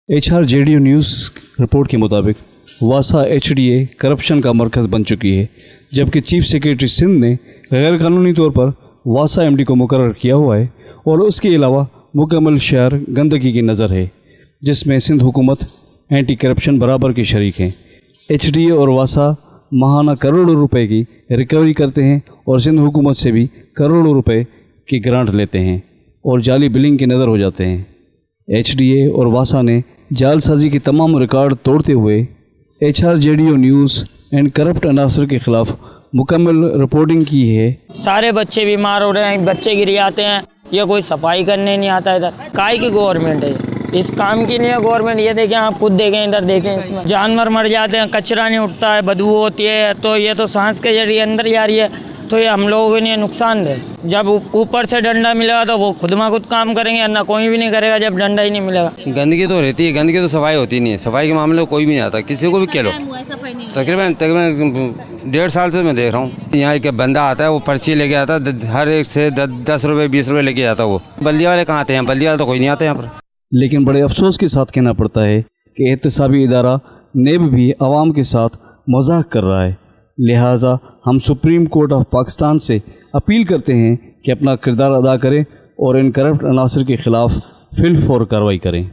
HRJDO news report के मुताबिक वासा HDA corruption का मरकज़ बन चुकी है, जबकि चीफ सेक्रेटरी सिंध ने गैर कानूनी तौर पर वासा MD को मुकर्रर किया हुआ है और उसके अलावा मुकम्मल शहर गंदगी की नज़र है, जिसमें सिंध हुकूमत एंटी करप्शन बराबर की शरीक हैं। HDA और वासा माहाना करोड़ों रुपए की रिकवरी करते हैं और सिंध हुकूमत से भी करोड़ों रुपए की ग्रांट लेते हैं और जाली बिलिंग की नज़र हो जाते हैं। HDA और वासा ने जालसाजी के तमाम रिकॉर्ड तोड़ते हुए HRJDO न्यूज़ एंड करप्ट अनासर के ख़िलाफ़ मुकम्मल रिपोर्टिंग की है। सारे बच्चे बीमार हो रहे हैं, बच्चे गिर जाते हैं, ये कोई सफाई करने नहीं आता इधर। काय की गवर्नमेंट है, इस काम की नहीं है गवर्नमेंट। ये देखें, आप खुद देखें, इधर देखें, इसमें जानवर मर जाते हैं, कचरा नहीं उठता है, बदबू होती है, तो ये तो सांस के जरिए अंदर जा रही है, तो ये हम लोगों के लिए नुकसान है। जब ऊपर से डंडा मिलेगा तो वो खुद में खुद काम करेंगे, ना कोई भी नहीं करेगा जब डंडा ही नहीं मिलेगा। गंदगी तो रहती है, गंदगी तो सफाई होती नहीं है। सफाई के मामले में कोई भी नहीं आता, किसी को भी कह लो। तकरीबन 1.5 साल से मैं देख रहा हूँ। यहाँ एक बंदा आता है, वो पर्ची लेके आता है, हर एक से 10 रुपये 20 रुपये लेके आता है। वो बल्दिया वाले कहाँ आते हैं? बल्दिया वाले तो कोई नहीं आते यहाँ पर। लेकिन बड़े अफसोस के साथ कहना पड़ता है कि एहतसाबी इदारा नेब भी आवाम के साथ मजाक कर रहा है। लिहाजा हम सुप्रीम कोर्ट ऑफ पाकिस्तान से अपील करते हैं कि अपना किरदार अदा करें और इन करप्ट अनासर के ख़िलाफ़ फिल फौर कार्रवाई करें।